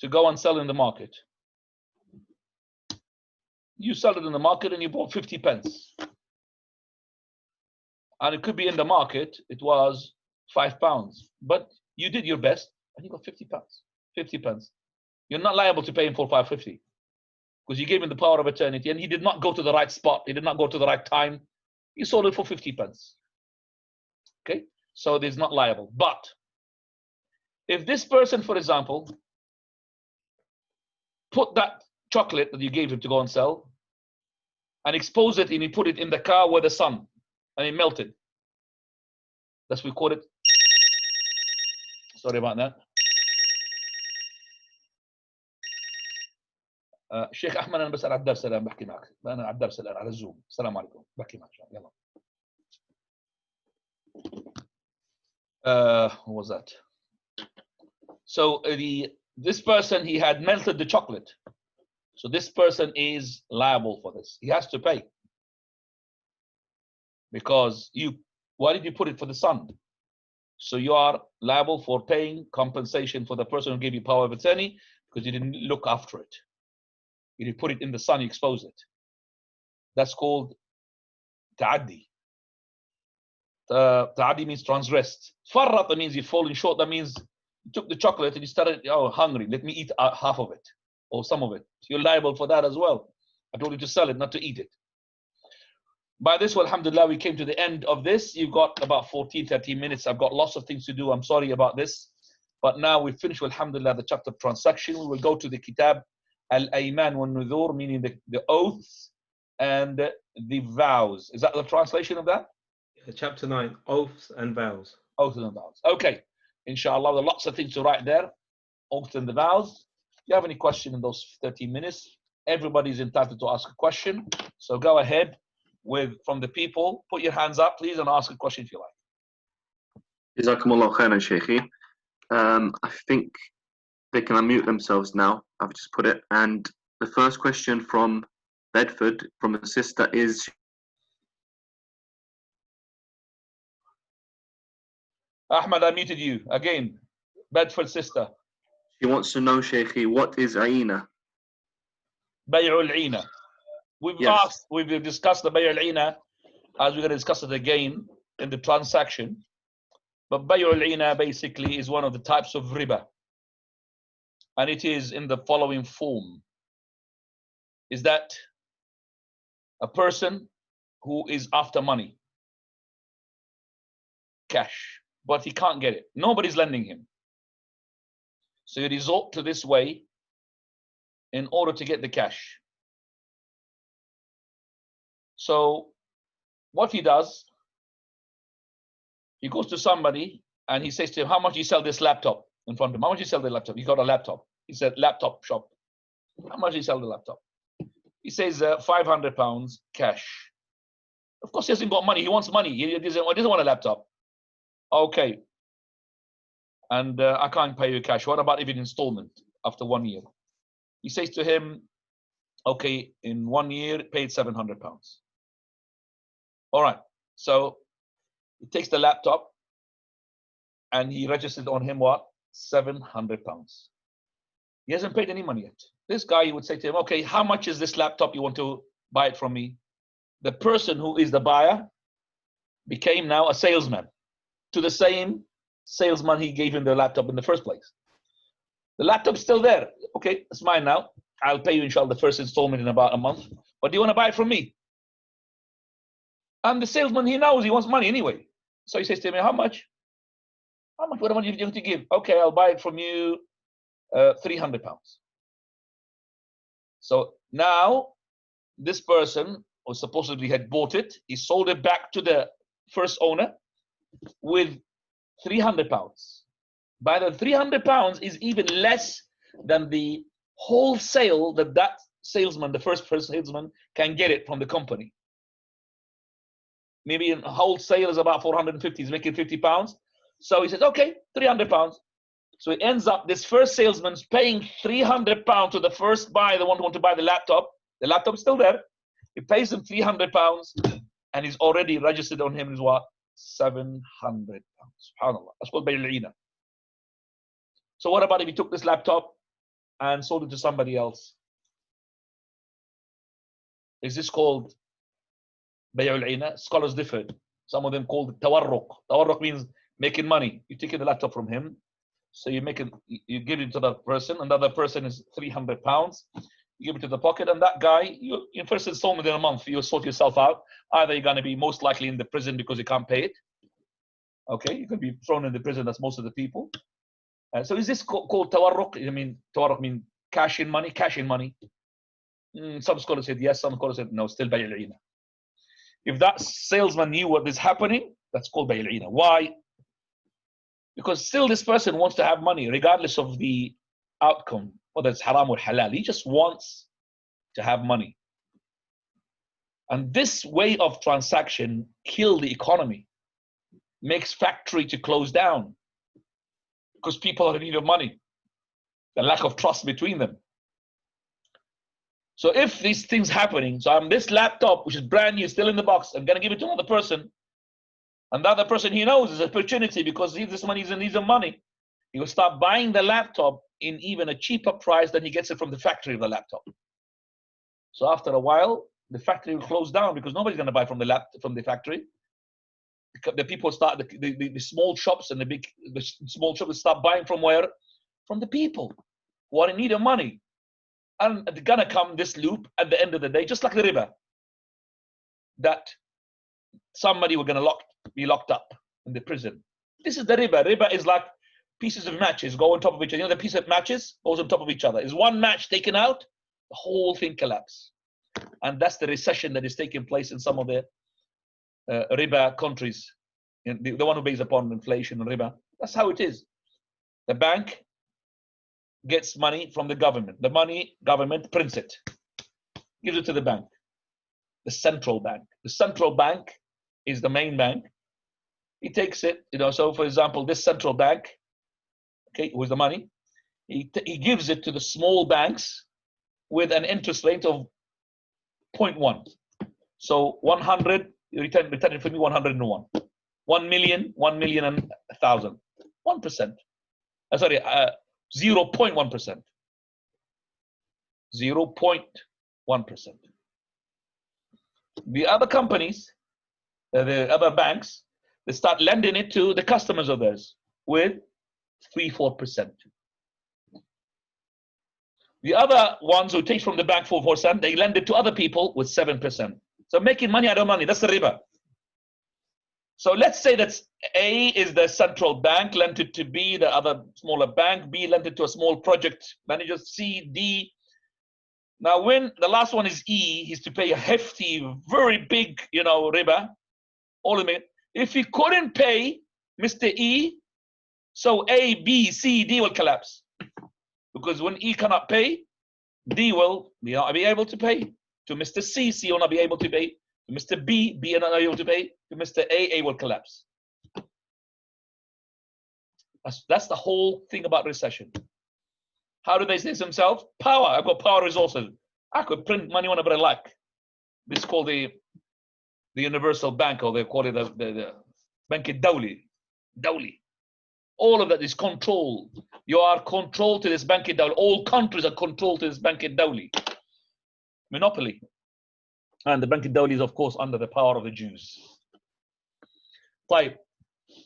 to go and sell in the market. You sell it in the market and you bought 50 pence. And it could be in the market, it was £5. But you did your best and you got 50 pounds, 50 pence. You're not liable to pay him for 550 because you gave him the power of eternity and he did not go to the right spot. He did not go to the right time. You sold it for 50 pence. Okay, so it is not liable. But if this person, for example, put that chocolate that you gave him to go and sell and expose it and he put it in the car with the sun and it melted. That's what we call it. Sorry about that. شيخ احمد انا بس على الدرس الان بحكي معك انا على الدرس الان على الزوم السلام عليكم بحكي معك يلا what was that? So this person, he had melted the chocolate, so this person is liable for this. He has to pay because why did you put it for the sun? So you are liable for paying compensation for the person who gave you power of attorney because you didn't look after it. You put it in the sun, you expose it. That's called ta'addi. Ta'addi means transgressed. Farrat means you've fallen short. That means you took the chocolate and you started, hungry. Let me eat half of it or some of it. You're liable for that as well. I told you to sell it, not to eat it. By this, well, alhamdulillah, we came to the end of this. You've got about 14, 13 minutes. I've got lots of things to do. I'm sorry about this. But now we've finished, alhamdulillah, the chapter of transaction. We will go to the kitab Al-Ayman wal-Nudhur, meaning the oaths and the vows. Is that the translation of that? Chapter 9, Oaths and Vows. Oaths and vows. Okay, inshallah, there are lots of things to write there. Oaths and the vows. If you have any question in those 13 minutes, everybody's entitled to ask a question. So go ahead from the people. Put your hands up, please, and ask a question if you like. Jazakumullah khairan, Shaykhi. I think they can unmute themselves now. I've just put it. And the first question from Bedford, from a sister, is Ahmad, I muted you again. Bedford sister. she wants to know, Shaykhi, what is Aina? Bay'ul Ina. We've discussed the Bay'ul Ina as we're going to discuss it again in the transaction. But Bay'ul Ina basically is one of the types of riba. And it is in the following form. Is that a person who is after money, cash, but he can't get it. Nobody's lending him. So you resort to this way in order to get the cash. So what he does, he goes to somebody and he says to him, how much do you sell this laptop? In front of him, how much do you sell the laptop? He got a laptop. He said, laptop shop. How much do you sell the laptop? He says, £500 cash. Of course, he hasn't got money. He wants money. He doesn't want a laptop. Okay. And I can't pay you cash. What about even installment after 1 year? He says to him, okay, in 1 year, paid £700. All right. So he takes the laptop and he registered on him what? £700. He hasn't paid any money yet. This guy, he would say to him, okay, how much is this laptop you want to buy it from me? The person who is the buyer became now a salesman to the same salesman he gave him the laptop in the first place. The laptop's still there. Okay, it's mine now. I'll pay you, inshallah, the first installment in about a month. But do you want to buy it from me? And the salesman, he knows he wants money anyway. So he says to me, how much? How much? What do you want to give? Okay, I'll buy it from you, £300. So now this person who supposedly had bought it, he sold it back to the first owner with £300. By the £300 is even less than the wholesale that salesman, the first salesman, can get it from the company. Maybe in wholesale is about 450, he's making £50. So he says, okay, £300. So it ends up, this first salesman's paying £300 to the first buyer, the one who wants to buy the laptop. The laptop's still there. He pays him £300 and he's already registered on him is what? £700. SubhanAllah. That's called Bay'ul-Ina. So what about if he took this laptop and sold it to somebody else? Is this called Bay'ul-Ina? Scholars differed. Some of them called it Tawarruq. Tawarruq means making money. You take the laptop from him. So you give it to that person. Another person is £300. You give it to the pocket, and that guy, in first installment in a month, you'll sort yourself out. Either you're going to be most likely in the prison because you can't pay it. Okay, you can be thrown in the prison. That's most of the people. So is this called tawarruq? I mean, tawarruq means cash in money. Cash in money. Some scholars said yes. Some scholars said no. Still Bay'ul-Ina. If that salesman knew what is happening, that's called Bay'ul-Ina. Why? Because still this person wants to have money regardless of the outcome, whether it's haram or halal. He just wants to have money. And this way of transaction kills the economy, makes factory to close down because people are in need of money, the lack of trust between them. So if these things happening, so I'm this laptop, which is brand new, still in the box, I'm going to give it to another person. And the other person, he knows is an opportunity because this money is in need of money. He will start buying the laptop in even a cheaper price than he gets it from the factory of the laptop. So after a while, the factory will close down because nobody's going to buy from the factory. The people start, the small shops and the small shops start buying from where? From the people who are in need of money. And it's going to come this loop at the end of the day, just like the riba, that somebody we're going to be locked up in the prison. This is the riba. Riba is like pieces of matches go on top of each other. You know, the piece of matches goes on top of each other. Is one match taken out, the whole thing collapses. And that's the recession that is taking place in some of the riba countries. the one who based upon inflation and riba. That's how it is. The bank gets money from the government. The money, government prints it, gives it to the bank, the central bank. The central bank is the main bank. He takes it, so for example, this central bank, okay, with the money, he gives it to the small banks with an interest rate of 0.1. So 100, return it for me 101. 1 million, 1 million and 1,000. 1%. Sorry, 0.1%. 0.1%. The other companies, the other banks, they start lending it to the customers of theirs with 3-4%. The other ones who take from the bank 4%, they lend it to other people with 7%. So making money out of money, that's the riba. So let's say that A is the central bank, lent it to B, the other smaller bank, B lent it to a small project manager, C, D. Now when the last one is E, he's to pay a hefty, very big, riba, all of it. If he couldn't pay Mr. E, so A, B, C, D will collapse. Because when E cannot pay, D will not be able to pay. To Mr. C, C will not be able to pay. To Mr. B, B will not be able to pay. To Mr. A will collapse. That's the whole thing about recession. How do they say themselves? Power. I've got power resources. I could print money whenever I like. This is called the universal bank, or they call it the Bank Dawli. Dawli. All of that is control. You are controlled to this Bank Dawli. All countries are controlled to this Bank Dawli. Monopoly. And the Bank Dawli is, of course, under the power of the Jews. Right.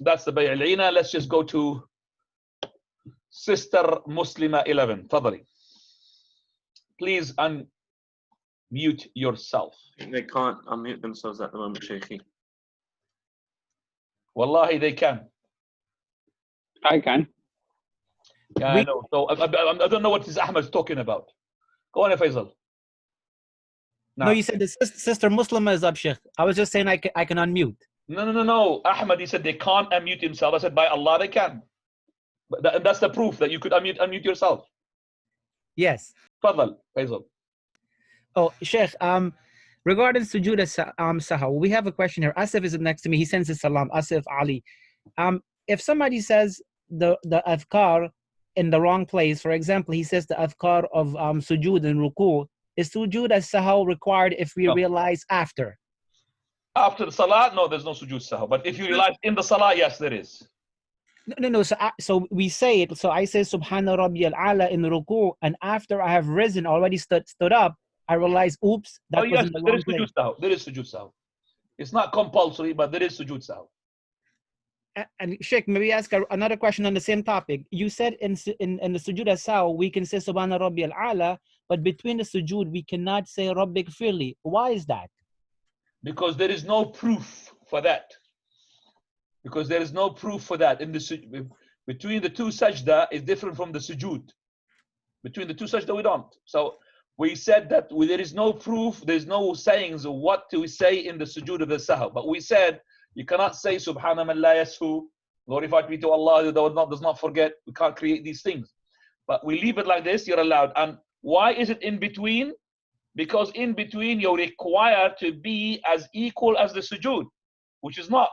That's the Bay'alina. Let's just go to Sister Muslima 11. Fadali. Please unmute yourself. They can't unmute themselves at the moment, Shaykhi. Wallahi, they can. I can. Yeah, I know. So I don't know what this Ahmad's talking about. Go on, Faisal. No, you said the Sister Muslima is up, Sheikh. I was just saying I can unmute. No. Ahmad, he said they can't unmute himself. I said, by Allah, they can. But that's the proof that you could unmute yourself. Yes. Fadal, Faisal. Oh, Sheikh, regarding sujood sahw, we have a question here. Asif is next to me. He sends his salam. Asif Ali. If somebody says the adhkar in the wrong place, for example, he says the adhkar of sujood and ruku, is sujood as-sahw required if we realize after? After the salah, no, there's no sujood sahw. But if you realize in the salah, yes, there is. No. So we say it. So I say Subhana Rabbiyal A'la in ruku, and after I have risen, already stood up, I realize, oops, that was in the wrong place. There is sujood sahw. It's not compulsory, but there is sujood sahw. And Sheikh, maybe ask another question on the same topic. You said in the sujood as-sahw we can say Subhana Rabbiyal A'la, but between the sujood we cannot say Rabbik firli. Why is that? Because there is no proof for that. Because there is no proof for that. Between the two sajda is different from the sujood. Between the two sajda we don't. So we said that there is no proof, there's no sayings of what to say in the sujood of the sahw. But we said you cannot say Subhana man la yashu, glorified be to Allah who does not forget. We can't create these things. But we leave it like this, you're allowed. And why is it in between? Because in between you're required to be as equal as the sujood, which is not.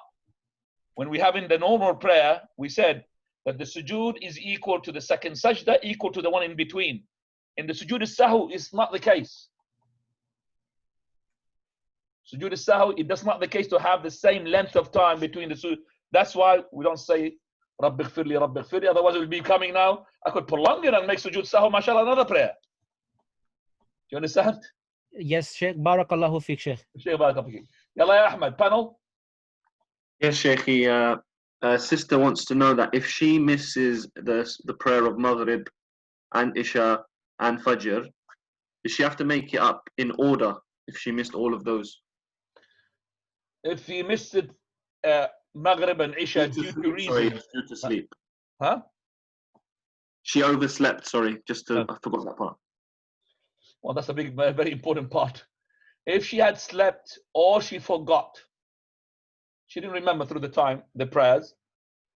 When we have in the normal prayer, we said that the sujood is equal to the second sajda, equal to the one in between. In the sujood as-sahw, it's not the case. Sujood as-sahw, it does not the case to have the same length of time between the sujood. That's why we don't say Rabbi Ghfirli, Rabbi Ghfirli. Otherwise it will be coming now. I could prolong it and make sujood sahw, mashallah, another prayer. Do you understand? Yes, Sheikh. Barakallahu fiqh, Sheikh. Sheikh, barakallahu fiqh. Yalla ya Ahmad, panel. Yes, Shaykhi. Sister wants to know that if she misses the prayer of Maghrib and Isha and Fajr, does she have to make it up in order if she missed all of those? If you missed it, Maghrib and Isha due to reason. Sorry, due to sleep. Huh? She overslept, sorry. I forgot that part. Well, that's a very important part. If she had slept or she forgot, She didn't remember through the time, the prayers.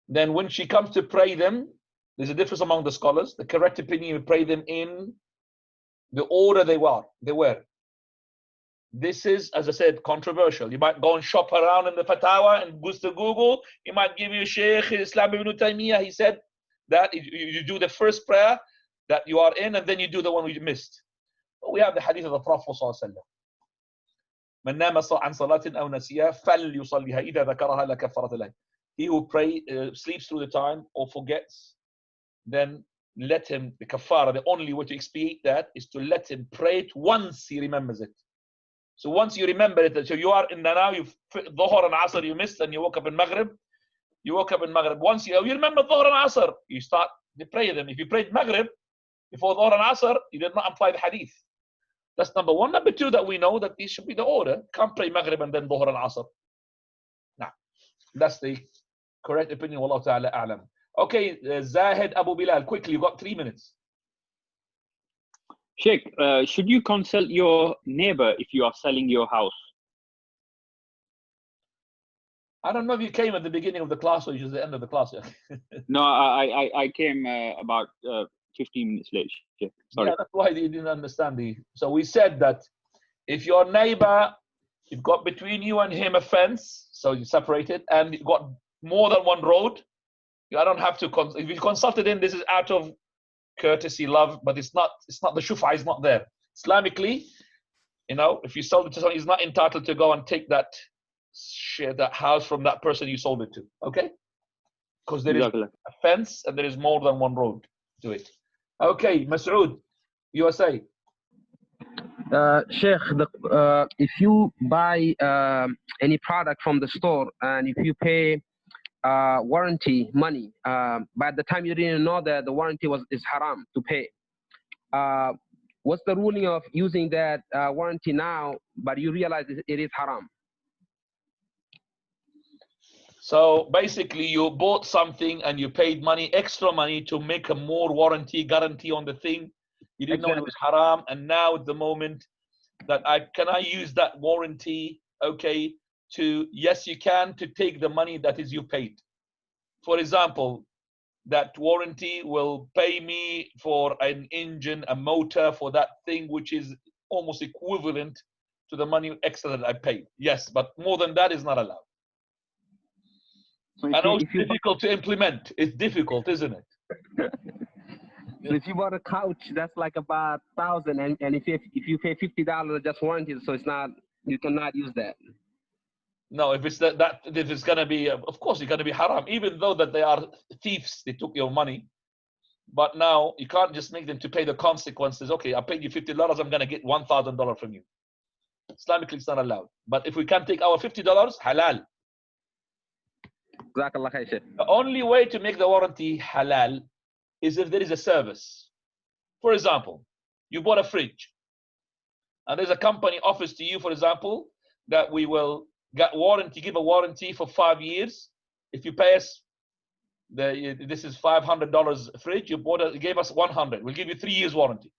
Then when she comes to pray them, there's a difference among the scholars. The correct opinion, you pray them in the order they were. This is, as I said, controversial. You might go and shop around in the Fatawa and goes to Google. He might give you Shaykh Islam ibn Taymiyyah. He said that you do the first prayer that you are in, and then you do the one we missed. But we have the hadith of the Prophet ﷺ. من نام عن صلاة أو نسيها فليصليها إذا ذكرها لا كفارة له. He who sleeps through the time or forgets, then let him, the kafara, the only way to expiate that is to let him pray it once he remembers it. So once you remember it, so you are in the now, you've Dhuhr and Asr you missed, and you woke up in Maghrib. Once you remember Dhuhr and Asr, you start to pray them. If you prayed Maghrib before Dhuhr and Asr, you did not apply the hadith. That's number one. Number two, that we know that these should be the order. Can't pray Maghrib and then Dhuhr and Asr. Nah, that's the correct opinion. Wallahu ta'ala a'lam. Okay, Zahid Abu Bilal, quickly, you've got 3 minutes. Sheikh, should you consult your neighbor if you are selling your house? I don't know if you came at the beginning of the class or just the end of the class. No, I came about 15 minutes late. Sheikh. Sorry. Yeah, that's why you didn't understand So we said that if your neighbor, you've got between you and him a fence, so you separate it, and you've got more than one road, I don't have to. If you consulted him, this is out of courtesy, love, but it's not. The shufa is not there. Islamically, if you sold it to someone, he's not entitled to go and take that house from that person you sold it to. Okay, because there is a fence and there is more than one road to it. Okay, Masood, USA. Sheikh, if you buy any product from the store and if you pay warranty money, by the time you didn't know that the warranty is haram to pay, what's the ruling of using that warranty now, but you realize it is haram? So basically, you bought something and you paid extra money to make a more guarantee on the thing. You didn't know it was haram, and now at the moment that can I use that warranty? Okay, yes, you can, to take the money that is you paid. For example, that warranty will pay me for an engine, a motor, for that thing, which is almost equivalent to the money extra that I paid. Yes, but more than that is not allowed. So I know it's difficult to implement. It's difficult, isn't it? So if you bought a couch, that's like about $1,000, and if you pay $50 just warranty, so it's not, you cannot use that. No, if it's if it's gonna be, of course, it's gonna be haram. Even though that they are thieves, they took your money. But now you can't just make them to pay the consequences. Okay, I paid you $50, I'm gonna get $1,000 from you. Islamically, it's not allowed. But if we can take our $50, halal. The only way to make the warranty halal is if there is a service. For example, you bought a fridge, and there's a company offers to you, for example, that we will give a warranty for 5 years. If you pay us, this is $500 fridge, you gave us 100, we'll give you 3 years warranty.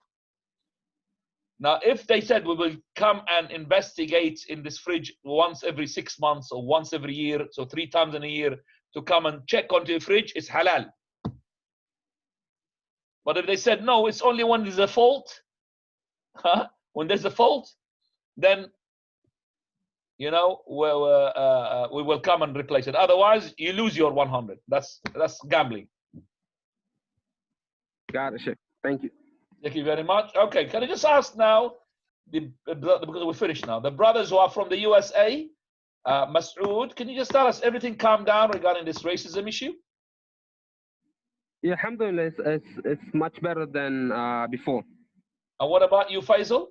Now, if they said we will come and investigate in this fridge once every 6 months or once every year, so 3 times in a year, to come and check onto your fridge, it's halal. But if they said, no, it's only when there's a fault, when there's a fault, then, we will come and replace it. Otherwise, you lose your 100. That's gambling. Got it, Sheikh. Thank you. Thank you very much. Okay, can I just ask now, because we're finished now, the brothers who are from the USA, Masood, can you just tell us everything calm down regarding this racism issue? Yeah, alhamdulillah, it's much better than before. And what about you, Faisal?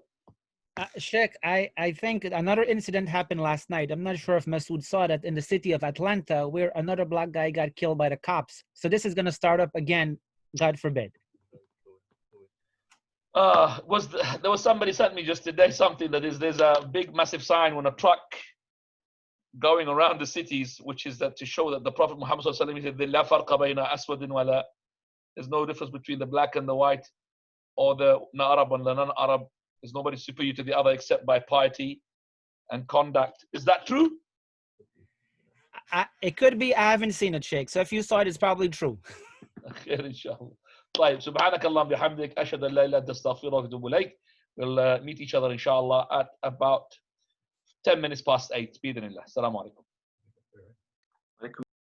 Sheikh, I think another incident happened last night. I'm not sure if Masood saw that in the city of Atlanta, where another black guy got killed by the cops. So this is going to start up again, God forbid. There was somebody sent me just today something that there's a big massive sign on a truck going around the cities, which is that to show that the Prophet Muhammad said, "La farqa bayna aswadin wala." There's no difference between the black and the white, or the Arab and the non-Arab. There's nobody superior to the other except by piety and conduct. Is that true? It could be I haven't seen it, Sheikh. So if you saw it, it's probably true. خير ان شاء الله. طيب سبحانك اللهم بحمدك اشهد ان لا اله الا انت استغفرك واتوب اليك. We'll meet each other inshallah at about 10 minutes past 8 باذن الله. السلام عليكم.